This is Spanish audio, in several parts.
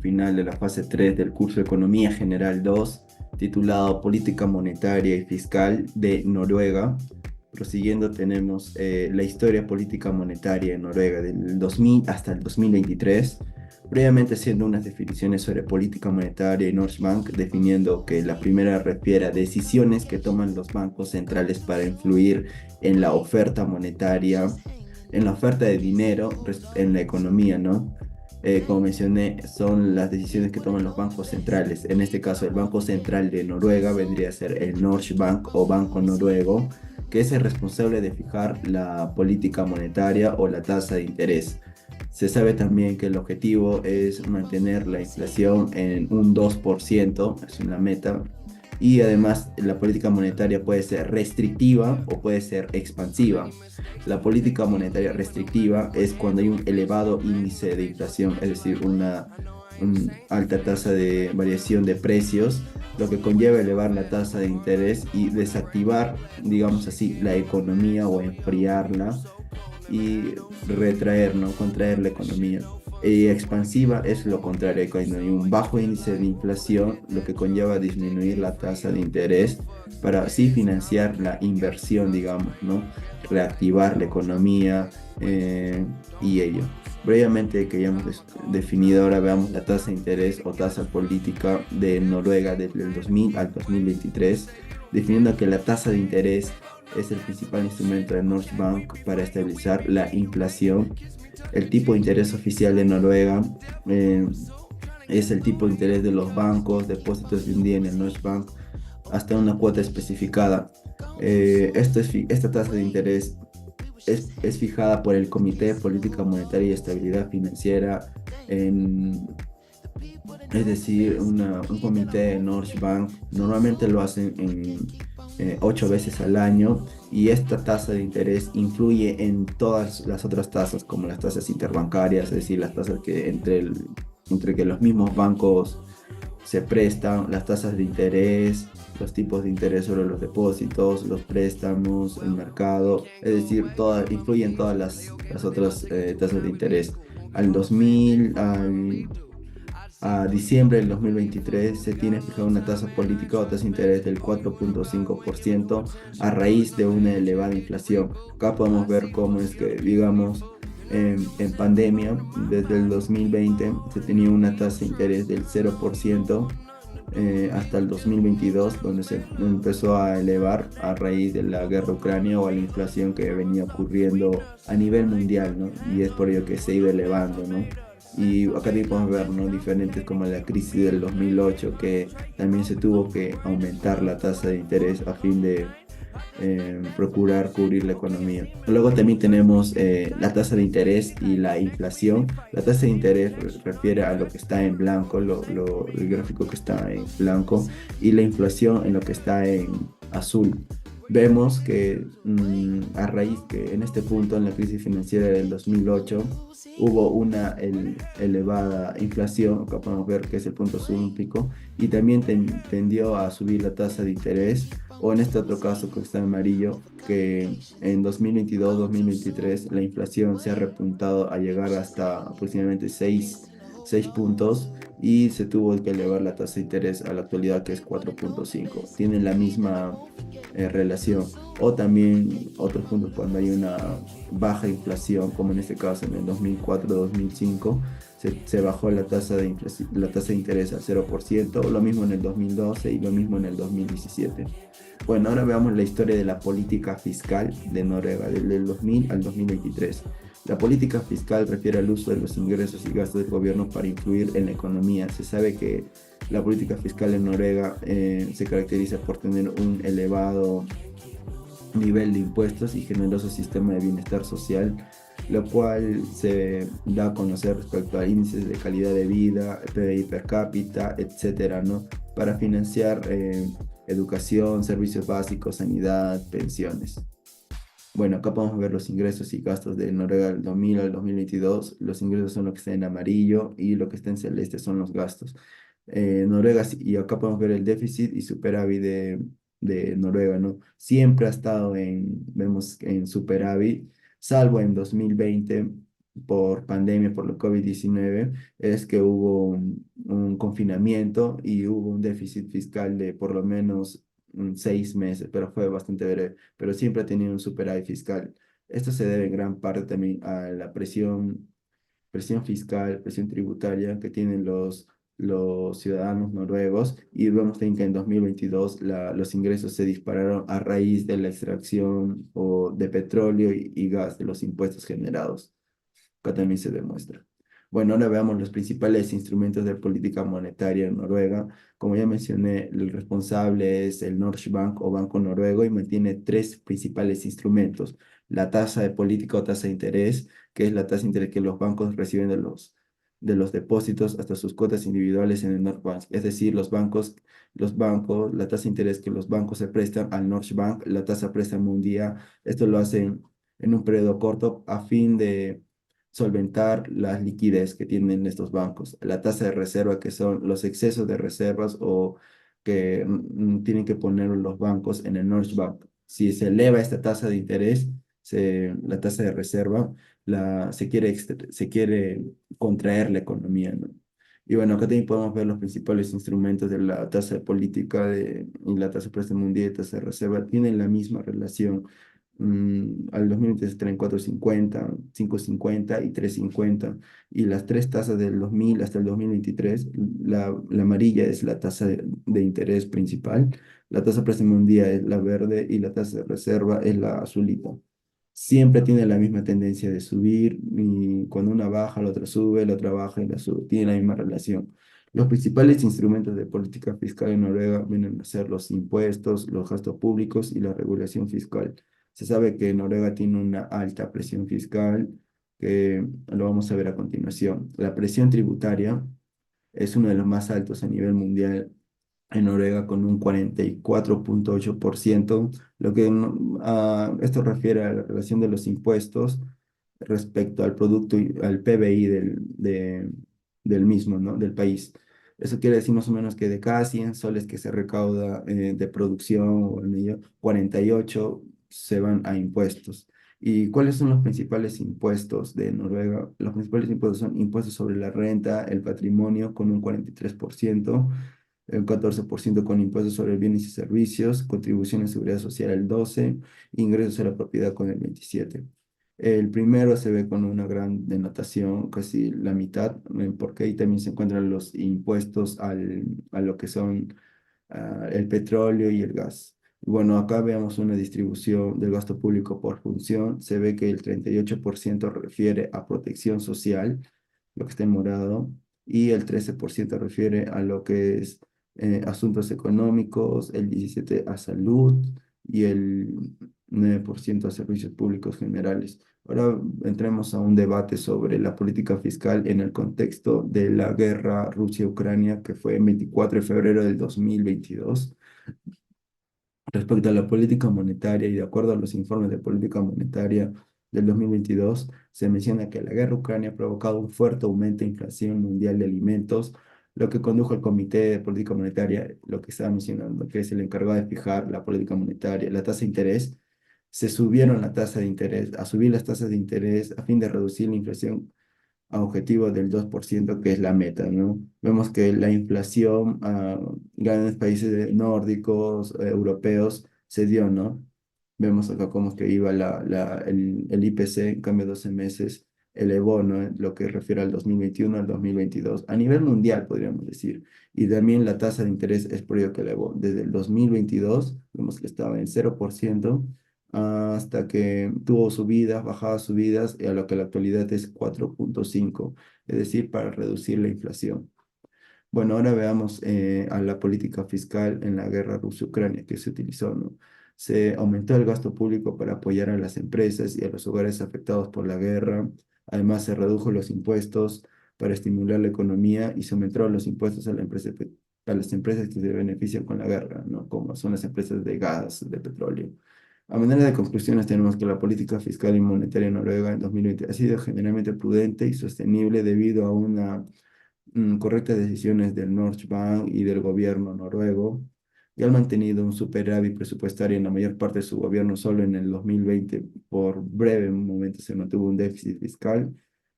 final de la fase 3 del curso Economía General 2, titulado Política Monetaria y Fiscal de Noruega. Prosiguiendo, tenemos la historia política monetaria en Noruega del 2000 hasta el 2023, previamente haciendo unas definiciones sobre política monetaria y Norges Bank, definiendo que la primera refiere a decisiones que toman los bancos centrales para influir en la oferta monetaria, en la oferta de dinero en la economía, ¿no? Como mencioné, son las decisiones que toman los bancos centrales. En este caso, el Banco Central de Noruega vendría a ser el Norges Bank o Banco Noruego, que es el responsable de fijar la política monetaria o la tasa de interés. Se sabe también que el objetivo es mantener la inflación en un 2%, es una meta, y además la política monetaria puede ser restrictiva o puede ser expansiva. La política monetaria restrictiva es cuando hay un elevado índice de inflación, es decir, una alta tasa de variación de precios, lo que conlleva elevar la tasa de interés y desactivar, digamos así, la economía o enfriarla y retraer, ¿no? Contraer la economía. Y expansiva es lo contrario, cuando hay un bajo índice de inflación, lo que conlleva disminuir la tasa de interés para así financiar la inversión, digamos, ¿no? Reactivar la economía y ello. Brevemente, que ya hemos definido, ahora veamos la tasa de interés o tasa política de Noruega desde el 2000 al 2023, definiendo que la tasa de interés es el principal instrumento de Norges Bank para estabilizar la inflación. El tipo de interés oficial de Noruega eh, es el tipo de interés de los bancos, depósitos de un día en el Norges Bank, hasta una cuota especificada. Esta tasa de interés es fijada por el Comité de Política Monetaria y Estabilidad Financiera, en, es decir, un comité de Norges Bank. Normalmente lo hacen en 8 veces al año, y esta tasa de interés influye en todas las otras tasas, como las tasas interbancarias, es decir, las tasas que entre que los mismos bancos se prestan, las tasas de interés, los tipos de interés sobre los depósitos, los préstamos, el mercado, es decir, influyen todas las otras tasas de interés. Al 2000, a diciembre del 2023 se tiene fijada una tasa política o tasa de interés del 4,5% a raíz de una elevada inflación. Acá podemos ver cómo es que, digamos, en pandemia, desde el 2020 se tenía una tasa de interés del 0% hasta el 2022, donde se empezó a elevar a raíz de la guerra ucrania o a la inflación que venía ocurriendo a nivel mundial, ¿no? Y es por ello que se iba elevando, ¿no? Y acá también podemos ver, ¿no? Diferentes como la crisis del 2008, que también se tuvo que aumentar la tasa de interés a fin de procurar cubrir la economía. Luego también tenemos la tasa de interés y la inflación. La tasa de interés refiere a lo que está en blanco, el gráfico que está en blanco, y la inflación en lo que está en azul. Vemos que a raíz que en este punto, en la crisis financiera del 2008, hubo una elevada inflación, acá podemos ver que es el punto subíndico, y también tendió a subir la tasa de interés, o en este otro caso que está en amarillo, que en 2022-2023 la inflación se ha repuntado a llegar hasta aproximadamente 6 puntos, y se tuvo que elevar la tasa de interés a la actualidad, que es 4,5. Tienen la misma relación. O también otros puntos cuando hay una baja inflación, como en este caso en el 2004-2005, se bajó la tasa la tasa de interés al 0%, lo mismo en el 2012 y lo mismo en el 2017. Bueno, ahora veamos la historia de la política fiscal de Noruega, desde el 2000 al 2023. La política fiscal refiere al uso de los ingresos y gastos del gobierno para influir en la economía. Se sabe que la política fiscal en Noruega se caracteriza por tener un elevado nivel de impuestos y generoso sistema de bienestar social, lo cual se da a conocer respecto a índices de calidad de vida, PBI per cápita, etcétera, ¿no? Para financiar educación, servicios básicos, sanidad, pensiones. Bueno, acá podemos ver los ingresos y gastos de Noruega del 2000 al 2022. Los ingresos son lo que está en amarillo y lo que está en celeste son los gastos. Noruega, y acá podemos ver el déficit y superávit de Noruega, ¿no? Siempre ha estado vemos en superávit, salvo en 2020, por pandemia, por la COVID-19, es que hubo un confinamiento y hubo un déficit fiscal de por lo menos 6 meses, pero fue bastante breve, pero siempre ha tenido un superávit fiscal. Esto se debe en gran parte también a la presión fiscal, presión tributaria que tienen los ciudadanos noruegos y vemos también que en 2022 los ingresos se dispararon a raíz de la extracción o de petróleo y gas de los impuestos generados. Acá también se demuestra. Bueno, ahora veamos los principales instrumentos de política monetaria en Noruega. Como ya mencioné, el responsable es el Norges Bank o Banco Noruego y mantiene tres principales instrumentos. La tasa de política o tasa de interés, que es la tasa de interés que los bancos reciben de los depósitos hasta sus cuotas individuales en el Nordbank. Es decir, los bancos, la tasa de interés que los bancos se prestan al Norges Bank, la tasa préstamo un día. Esto lo hacen en un periodo corto a fin de solventar la liquidez que tienen estos bancos, la tasa de reserva, que son los excesos de reservas o que tienen que poner los bancos en el Norges Bank. Si se eleva esta tasa de interés, la tasa de reserva, se quiere contraer la economía, ¿no? Y bueno, acá también podemos ver los principales instrumentos de la tasa de política y la tasa de préstamo mundial y tasa de reserva. Tienen la misma relación. Al 2023 traen 4,50, 5,50 y 3,50. Y las tres tasas del 2000 hasta el 2023, la amarilla es la tasa de interés principal, la tasa de préstamo mundial es la verde y la tasa de reserva es la azulita. Siempre tiene la misma tendencia de subir y cuando una baja, la otra sube, la otra baja y la sube. Tiene la misma relación. Los principales instrumentos de política fiscal en Noruega vienen a ser los impuestos, los gastos públicos y la regulación fiscal. Se sabe que Noruega tiene una alta presión fiscal, que lo vamos a ver a continuación. La presión tributaria es uno de los más altos a nivel mundial en Noruega con un 44,8%, lo que esto refiere a la relación de los impuestos respecto al producto, al PBI del mismo, ¿no? Del país. Eso quiere decir más o menos que de cada 100 soles que se recauda de producción o en ello, 48 se van a impuestos. ¿Y cuáles son los principales impuestos de Noruega? Los principales impuestos son impuestos sobre la renta, el patrimonio con un 43%, el 14% con impuestos sobre bienes y servicios, contribución a seguridad social el 12%, ingresos a la propiedad con el 27%. El primero se ve con una gran denotación, casi la mitad, porque ahí también se encuentran los impuestos a lo que son el petróleo y el gas. Bueno, acá veamos una distribución del gasto público por función. Se ve que el 38% refiere a protección social, lo que está en morado, y el 13% refiere a lo que es asuntos económicos, el 17% a salud y el 9% a servicios públicos generales. Ahora entremos a un debate sobre la política fiscal en el contexto de la guerra Rusia-Ucrania, que fue el 24 de febrero del 2022. Respecto a la política monetaria y de acuerdo a los informes de política monetaria del 2022, se menciona que la guerra Ucrania ha provocado un fuerte aumento de inflación mundial de alimentos, lo que condujo al Comité de Política Monetaria, lo que estaba mencionando, que es el encargado de fijar la política monetaria, la tasa de interés. Se subieron la tasa de interés, a subir las tasas de interés a fin de reducir la inflación a objetivo del 2% que es la meta, ¿no? Vemos que la inflación a grandes países nórdicos, europeos, se dio, ¿no? Vemos acá cómo es que iba el IPC, en cambio 12 meses elevó, ¿no? En lo que refiere al 2021 al 2022, a nivel mundial, podríamos decir. Y también la tasa de interés es por ello que elevó. Desde el 2022, vemos que estaba en 0%, hasta que tuvo subidas, bajadas, subidas, y a lo que en la actualidad es 4,5, es decir, para reducir la inflación. Bueno, ahora veamos a la política fiscal en la guerra Rusia-Ucrania que se utilizó, ¿no? Se aumentó el gasto público para apoyar a las empresas y a los hogares afectados por la guerra. Además, se redujo los impuestos para estimular la economía y se aumentaron los impuestos a las empresas que se benefician con la guerra, ¿no? Como son las empresas de gas, de petróleo. A manera de conclusiones, tenemos que la política fiscal y monetaria en Noruega en 2020 ha sido generalmente prudente y sostenible debido a una correctas decisiones del Norges Bank y del gobierno noruego, y han mantenido un superávit presupuestario en la mayor parte de su gobierno. Solo en el 2020, por breve momento, se mantuvo un déficit fiscal.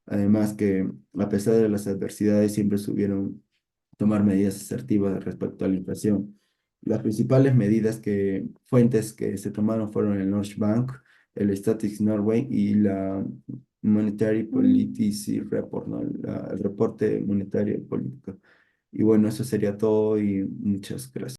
Además que a pesar de las adversidades siempre supieron tomar medidas asertivas respecto a la inflación. Las principales fuentes que se tomaron fueron el Norges Bank, el Statistics Norway y la Monetary Policy Report, ¿no? El reporte monetario y político. Y bueno, eso sería todo y muchas gracias.